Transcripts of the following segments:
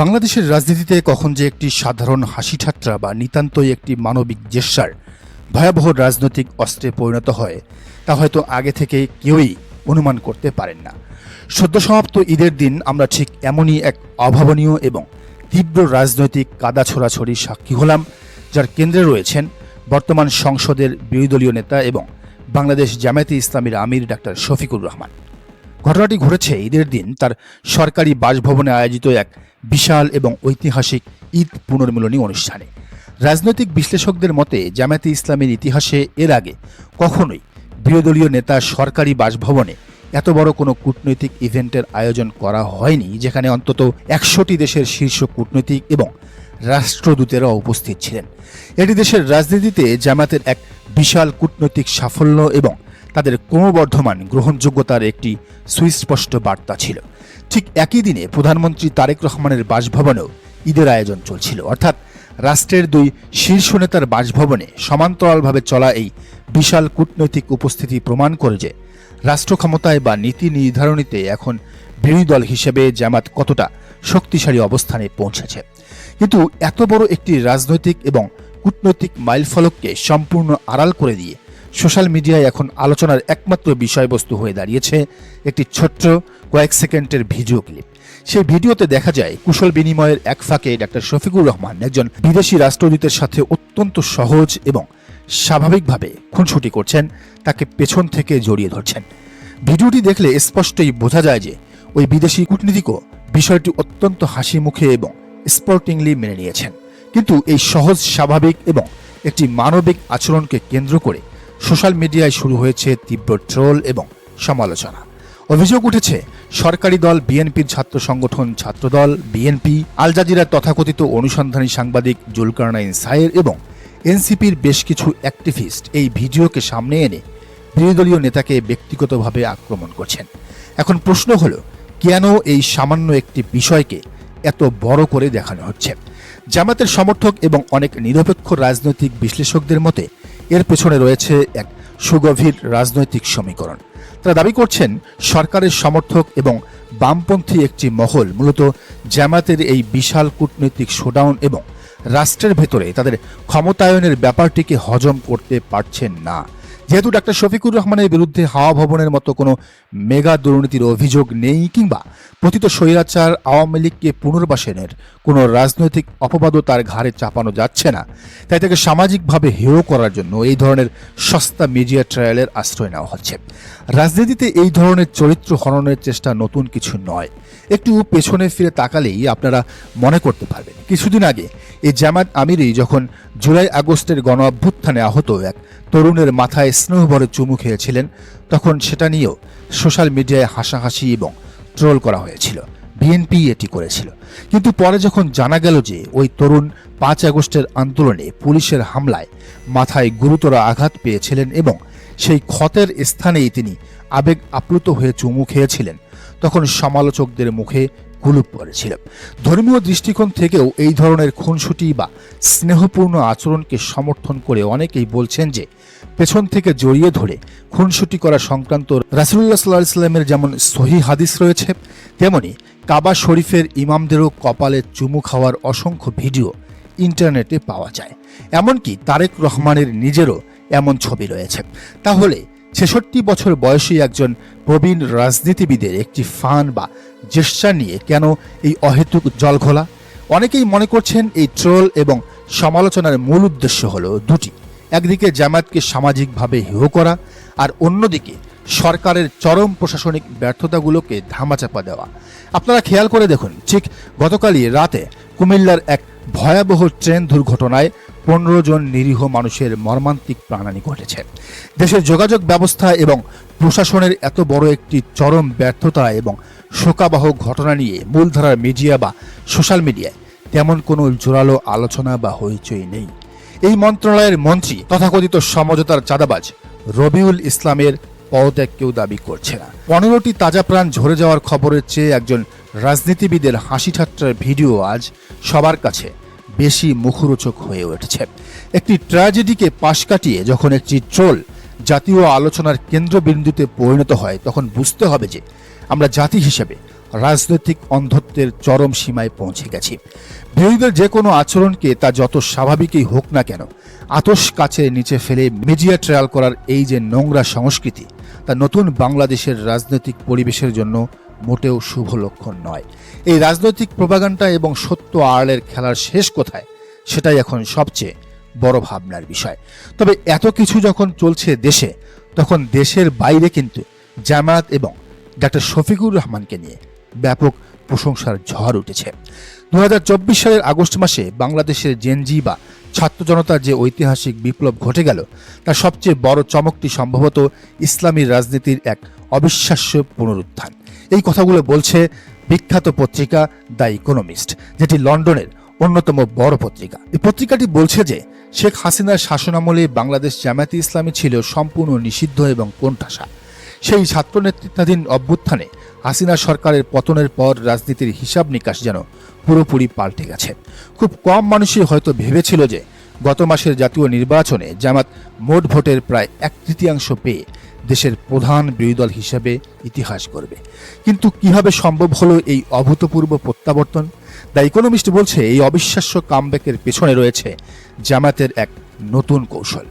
বাংলাদেশের রাজনীতিতে কখন যে একটি সাধারণ হাসি ঠাট্টা বা নিতান্তই একটি মানবিক জেস্চার ভয়াবহ রাজনৈতিক অস্ত্রে পরিণত হয় তা হয়তো আগে থেকে কেউই অনুমান করতে পারেন না। সদ্য সমাপ্ত ঈদের দিন আমরা ঠিক এমনই এক অভাবনীয় এবং তীব্র রাজনৈতিক কাদা ছোড়াছড়ির সাক্ষী হলাম, যার কেন্দ্রে রয়েছেন বর্তমান সংসদের বিরোধী দলীয় নেতা এবং বাংলাদেশ জামায়াতে ইসলামীর আমির ডাক্তার শফিকুর রহমান। ঘটনাটি ঘটেছে ঈদের দিন তার সরকারি বাসভবনে আয়োজিত এক বিশাল এবং ঐতিহাসিক ঈদ পুনর্মিলনী অনুষ্ঠানে। রাজনৈতিক বিশ্লেষকদের মতে জামায়াতে ইসলামের ইতিহাসে এর আগে কখনোই বিরোধী দলীয় নেতা সরকারি বাসভবনে এত বড় কোনো কূটনৈতিক ইভেন্টের আয়োজন করা হয়নি, যেখানে অন্তত 100টি দেশের শীর্ষ কূটনৈতিক এবং রাষ্ট্রদূতেরা উপস্থিত ছিলেন। এটি দেশের রাজনীতিতে জামায়াতের এক বিশাল কূটনৈতিক সাফল্য এবং তাদের ক্রমবর্ধমান গ্রহণযোগ্যতার একটি সুস্পষ্ট বার্তা ছিল। ঠিক একই দিনে প্রধানমন্ত্রী তারেক রহমানের বাসভবনেও ঈদের আয়োজন চলছিল, অর্থাৎ রাষ্ট্রের দুই শীর্ষ নেতার বাসভবনে সমান্তরালভাবে চলা এই বিশাল কূটনৈতিক উপস্থিতি প্রমাণ করে যে রাষ্ট্র ক্ষমতায় বা নীতি নির্ধারণীতে এখন বিরোধী দল হিসেবে জামাত কতটা শক্তিশালী অবস্থানে পৌঁছেছে। কিন্তু এত বড় একটি রাজনৈতিক এবং কূটনৈতিক মাইলফলককে সম্পূর্ণ আড়াল করে দিয়ে সোশ্যাল মিডিয়ায় এখন আলোচনার একমাত্র বিষয়বস্তু হয়ে দাঁড়িয়েছে একটি ছোট্ট কয়েক সেকেন্ডের ভিডিও ক্লিপ। সেই ভিডিওতে দেখা যায় কুশল বিনিময়ের এক ফাঁকে ডাক্তার শফিকুর রহমান একজন বিদেশি রাষ্ট্রদূতের সাথে অত্যন্ত সহজ এবং স্বাভাবিকভাবে খুনসুটি করছেন, তাকে পেছন থেকে জড়িয়ে ধরছেন। ভিডিওটি দেখলে স্পষ্টই বোঝা যায় যে ওই বিদেশি কূটনীতিকও বিষয়টি অত্যন্ত হাসি মুখে এবং স্পোর্টিংলি মেনে নিয়েছেন। কিন্তু এই সহজ, স্বাভাবিক এবং একটি মানবিক আচরণকে কেন্দ্র করে সোশ্যাল মিডিয়ায় শুরু হয়েছে তীব্র ট্রোল এবং সমালোচনা। অভিযোগ উঠেছে সরকারি দল বিএনপির ছাত্র সংগঠন ছাত্রদল বিএনপি, আল জাজিরার তথাকথিত অনুসন্ধানী সাংবাদিক জুলকারনাইন সায়ের এবং এনসিপির বেশ কিছু অ্যাক্টিভিস্ট এই ভিডিওকে সামনে এনে বিরোধী দলীয় নেতাকে ব্যক্তিগতভাবে আক্রমণ করছেন। এখন প্রশ্ন হলো, কেন এই সামান্য একটি বিষয়কে এত বড় করে দেখানো হচ্ছে? জামাতের সমর্থক এবং অনেক নিরপেক্ষ রাজনৈতিক বিশ্লেষকদের মতে এর পেছনে রয়েছে এক সুগভীর রাজনৈতিক সমীকরণ। তারা দাবি করছেন সরকারের সমর্থক এবং বামপন্থী একটি মহল মূলত জামাতের এই বিশাল কূটনৈতিক শোডাউন এবং রাষ্ট্রের ভেতরে তাদের ক্ষমতায়নের ব্যাপারটিকে হজম করতে পারছেন না। যেহেতু ডাক্তার শফিকুর রহমানের বিরুদ্ধে হাওয়া ভবনের মতো কোনো মেগা দুর্নীতির অভিযোগ নেই কিংবা পতিত স্বৈরাচার আওয়ামী লীগকে পুনর্বাসনের কোনো রাজনৈতিক অপবাদও তার ঘাড়ে চাপানো যাচ্ছে না, তাই তাকে সামাজিকভাবে হেয় করার জন্য এই ধরনের সস্তা মিডিয়া ট্রায়ালের আশ্রয় নেওয়া হচ্ছে। রাজনীতিতে এই ধরনের চরিত্র হননের চেষ্টা নতুন কিছু নয়। একটু পেছনে ফিরে তাকালেই আপনারা মনে করতে পারবেন, কিছুদিন আগে এই জামাত আমিরই যখন জুলাই আগস্টের গণ অভ্যুত্থানে আহত এক তরুণের মাথায় স্নেহভরে চুমু খেয়েছিলেন, তখন সেটা নিয়েও সোশ্যাল মিডিয়ায় হাসাহাসি এবং ট্রোল করা হয়েছিল। বিএনপি এটি করেছিল। কিন্তু পরে যখন জানা গেল যে ওই তরুণ 5 আগস্টের আন্দোলনে পুলিশের হামলায় মাথায় গুরুতর আঘাত পেয়েছিলেন এবং সেই ক্ষতের স্থানেই তিনি আবেগ আপ্লুত হয়ে চুমু খেয়েছিলেন, তখন সমালোচকদের মুখে কুলুপ পড়েছিল। ধর্মীয় দৃষ্টিকোণ থেকেও এই ধরনের খুনসুটি বা স্নেহপূর্ণ আচরণকে সমর্থন করে অনেকেই বলছেন যে পেছন থেকে জড়িয়ে ধরে খুনসুটি করা সংক্রান্ত রাসূলুল্লাহ সাল্লাল্লাহু আলাইহি ওয়াসাল্লামের যেমন সহিহ হাদিস রয়েছে, তেমনি কাবা শরীফের ইমামদেরও কপালে চুমু খাওয়ার অসংখ্য ভিডিও ইন্টারনেটে পাওয়া যায়। এমনকি তারেক রহমানের নিজেরও এমন ছবি রয়েছে। তাহলে 66 বছর বয়সী একজন প্রবীণ রাজনীতিবিদের একটি ফান বা জেস্চার নিয়ে কেন এই অহেতুক জলঘোলা? অনেকেই মনে করছেন এই ট্রোল এবং সমালোচনার মূল উদ্দেশ্য হলো দুটি। একদিকে জামায়াতকে সামাজিকভাবে হেয় করা, আর অন্যদিকে সরকারের চরম প্রশাসনিক ব্যর্থতাগুলোকে ধামাচাপা দেওয়া। আপনারা খেয়াল করে দেখুন, ঠিক গতকালই রাতে কুমিল্লার এক ভয়াবহ ট্রেন দুর্ঘটনায় 15 জন নিরীহ মানুষের মর্মান্তিক প্রাণহানি ঘটেছে। দেশের যোগাযোগ ব্যবস্থা এবং প্রশাসনের এত বড় একটি চরম ব্যর্থতা এবং শোকাবহ ঘটনা নিয়ে মূলধারার মিডিয়া বা সোশ্যাল মিডিয়ায় তেমন কোনো জোরালো আলোচনা বা হইচই নেই। এই মন্ত্রণালয়ের মন্ত্রী তথাকথিত সমঝোতার চাঁদাবাজ রবিউল ইসলামের পদত্যাগ কেউ দাবি করছে না। 15টি তাজা প্রাণ ঝরে যাওয়ার খবরের চেয়ে একজন রাজনীতিবিদের হাসি ঠাট্টার ভিডিও আজ সবার কাছে বেশি মুখরোচক হয়ে উঠেছে। একটি ট্র্যাজেডিকে পাশ কাটিয়ে যখন একটি ট্রোল জাতীয় আলোচনার কেন্দ্রবিন্দুতে পরিণত হয়, তখন বুঝতে হবে যে আমরা জাতি হিসেবে রাজনৈতিক অন্ধত্বের চরম সীমায় পৌঁছে গেছি। বিরোধীদের যে কোনো আচরণকে তা যত স্বাভাবিকই হোক না কেন আতশ কাচের নিচে ফেলে মিডিয়া ট্রায়াল করার এই যে নোংরা সংস্কৃতি, তা নতুন বাংলাদেশের রাজনৈতিক পরিবেশের জন্য মোটেও শুভ লক্ষণ নয়। এই রাজনৈতিক প্রোপাগান্ডা এবং সত্য আড়ালের খেলার শেষ কোথায়, সেটাই এখন সবচেয়ে বড় ভাবনার বিষয়। তবে এত কিছু যখন চলছে দেশে, তখন দেশের বাইরে কিন্তু জামায়াত এবং ডক্টর শফিকুর রহমানকে নিয়ে ব্যাপক প্রশংসার ঝড় উঠেছে। 2024 সালের আগস্ট মাসে বাংলাদেশের জেনজি বা ছাত্র জনতার যে ঐতিহাসিক বিপ্লব ঘটে গেল, তার সবচেয়ে বড় চমকটি সম্ভবত ইসলামী রাজনীতির এক অবিশ্বাস্য পুনরুত্থান। এই কথাগুলো বলছে বিখ্যাত পত্রিকা দ্য ইকোনমিস্ট, যেটি লন্ডনের অন্যতম বড় পত্রিকা। এই পত্রিকাটি বলছে যে শেখ হাসিনার শাসনামলে বাংলাদেশ জামায়াতে ইসলামী ছিল সম্পূর্ণ নিষিদ্ধ এবং কোণঠাসা। সেই ছাত্র নেতৃত্বাধীন অভ্যুত্থানে হাসিনা সরকারের পতনের পর রাজনীতির হিসাব নিকাশ যেন পুরোপুরি পাল্টে গেছে। খুব কম মানুষই হয়তো ভেবেছিল যে গত মাসের জাতীয় নির্বাচনে জামাত মোট ভোটের প্রায় 1/3 পেয়ে দেশের প্রধান বিরোধী দল হিসেবে ইতিহাস গড়বে। কিন্তু কিভাবে সম্ভব হলো এই অভূতপূর্ব প্রত্যাবর্তন? দ্য ইকোনমিস্ট বলছে এই অবিশ্বাস্য কামব্যাকের পেছনে রয়েছে জামায়াতের এক নতুন কৌশল।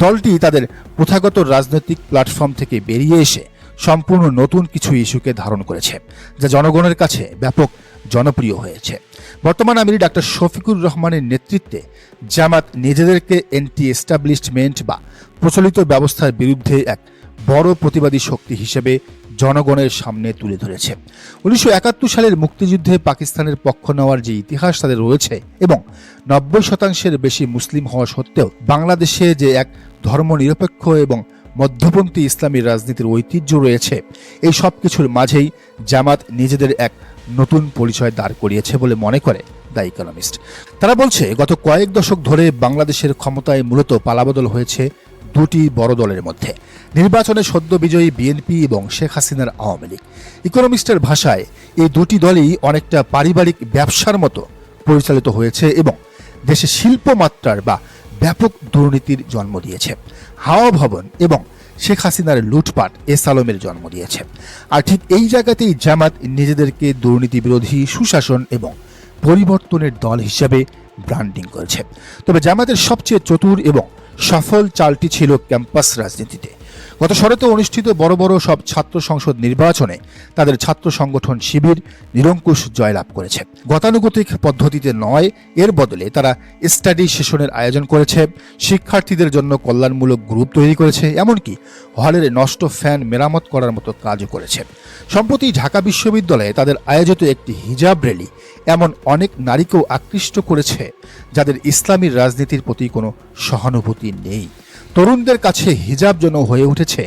দলটি তাদের প্রথাগত রাজনৈতিক প্ল্যাটফর্ম থেকে বেরিয়ে এসে সম্পূর্ণ নতুন কিছু ইস্যুকে ধারণ করেছে, যা জনগণের কাছে ব্যাপক জনপ্রিয় হয়েছে। বর্তমান আমির ডক্টর শফিকুর রহমানের নেতৃত্বে জামাত নিজেদেরকে এন্টি এস্টাবলিশমেন্ট বা প্রচলিত ব্যবস্থার বিরুদ্ধে এক বড় প্রতিবাদী শক্তি হিসেবে জনগণের সামনে তুলে ধরেছে। 1971 সালের মুক্তিযুদ্ধে পাকিস্তানের পক্ষ নেওয়ার যে ইতিহাস তাদের রয়েছে এবং 90% বেশি মুসলিম হওয়া সত্ত্বেও বাংলাদেশে যে এক ধর্মনিরপেক্ষ এবং মধ্যপন্থী ইসলামী রাজনীতির ঐতিহ্য রয়েছে, এই সব কিছুর মাঝেই জামাত নিজেদের এক নতুন পরিচয় দাঁড় করিয়েছে বলে মনে করে দ্য ইকোনমিস্ট। তারা বলছে গত কয়েক দশক ধরে বাংলাদেশের ক্ষমতায় মূলত পালাবদল হয়েছে দুটি বড় দলের মধ্যে, নির্বাচনে সদ্য বিজয়ী বিএনপি এবং শেখ হাসিনার আওয়ামী লীগ। ইকোনমিস্টের ভাষায় এই দুটি দলই অনেকটা পারিবারিক ব্যবসার মতো পরিচালিত হয়েছে এবং দেশে শিল্পমাত্রার বা ব্যাপক দুর্নীতির জন্ম দিয়েছে। হাওয়া ভবন এবং শেখ হাসিনার লুটপাট এসালমের জন্ম দিয়েছে। আর ঠিক এই জায়গাতেই জামাত নিজেদেরকে দুর্নীতি বিরোধী, সুশাসন এবং পরিবর্তনের দল হিসেবে ব্র্যান্ডিং করেছে। তবে জামাতের সবচেয়ে চতুর এবং সফল চালটি ছিল ক্যাম্পাস রাজনীতিতে। গত শরতে অনুষ্ঠিত বড় বড় সব ছাত্র সংসদ নির্বাচনে তাদের ছাত্র সংগঠন শিবির নিরঙ্কুশ জয়লাভ করেছে। গতানুগতিক পদ্ধতিতে নয়, এর বদলে তারা স্টাডি সেশনের আয়োজন করেছে, শিক্ষার্থীদের জন্য কল্যাণমূলক গ্রুপ তৈরি করেছে, এমনকি হলের নষ্ট ফ্যান মেরামত করার মতো কাজও করেছে। সম্প্রতি ঢাকা বিশ্ববিদ্যালয়ে তাদের আয়োজিত একটি হিজাব র্যালি এমন অনেক নারীকেও আকৃষ্ট করেছে যাদের ইসলামী রাজনীতির প্রতি কোনো সহানুভূতি নেই। তরুণদের কাছে হিজাব যেন হয়ে উঠেছে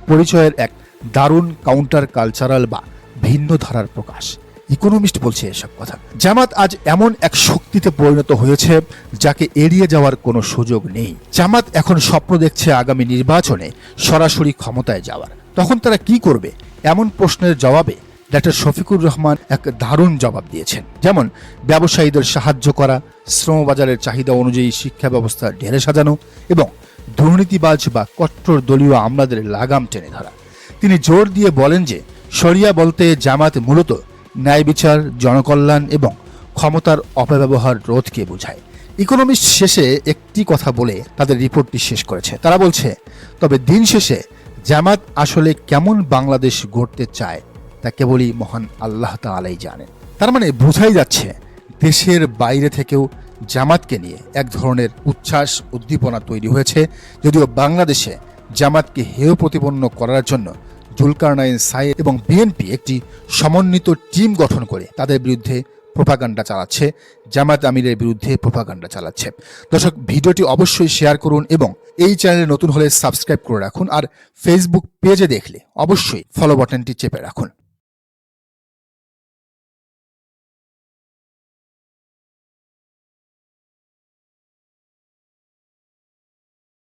পরিচয়ের এক দারুণ কাউন্টার কালচারাল বা ভিন্ন ধারার প্রকাশ। ইকোনমিস্ট বলছে এসব কথা। জামাত আজ এমন এক শক্তিতে পরিণত হয়েছে যাকে এড়িয়ে যাওয়ার কোনো সুযোগ নেই। জামাত এখন স্বপ্ন দেখছে আগামী নির্বাচনে সরাসরি ক্ষমতায় যাওয়ার। তখন তারা কি করবে? এমন প্রশ্নের জবাবে ডক্টর শফিকুর রহমান এক দারুণ জবাব দিয়েছেন। যেমন ব্যবসায়ীদের সাহায্য করা, শ্রমবাজারের চাহিদা অনুযায়ী শিক্ষা ব্যবস্থা ঢেলে সাজানো এবং দুর্নীতিবাজ বা কট্টর দলীয় আমলাদের লাগাম টেনে ধরা। তিনি জোর দিয়ে বলেন যে শরিয়া বলতে জামাত মূলত ন্যায় বিচার, জনকল্যাণ এবং ক্ষমতার অপব্যবহার রোধকে বোঝায়। ইকোনমিস্ট শেষে একটি কথা বলে তাদের রিপোর্টটি শেষ করেছে। তারা বলছে, তবে দিন শেষে জামাত আসলে কেমন বাংলাদেশ গড়তে চায় তা কেবলই মহান আল্লাহ তাআলাই জানেন। তার মানে বোঝাই যাচ্ছে দেশের বাইরে থেকেও জামাতকে নিয়ে এক ধরনের উচ্ছ্বাস, উদ্দীপনা তৈরি হয়েছে। যদিও বাংলাদেশে জামাতকে হেয় প্রতিপন্ন করার জন্য জুলকারনাইন সাইদ এবং বিএনপি একটি সমন্বিত টিম গঠন করে তাদের বিরুদ্ধে প্রোপাগান্ডা চালাচ্ছে, জামাত আমিরের বিরুদ্ধে প্রোপাগান্ডা চালাচ্ছে। দর্শক, ভিডিওটি অবশ্যই শেয়ার করুন এবং এই চ্যানেলে নতুন হলে সাবস্ক্রাইব করে রাখুন। আর ফেসবুক পেজে দেখলে অবশ্যই ফলো বাটনটি চেপে রাখুন।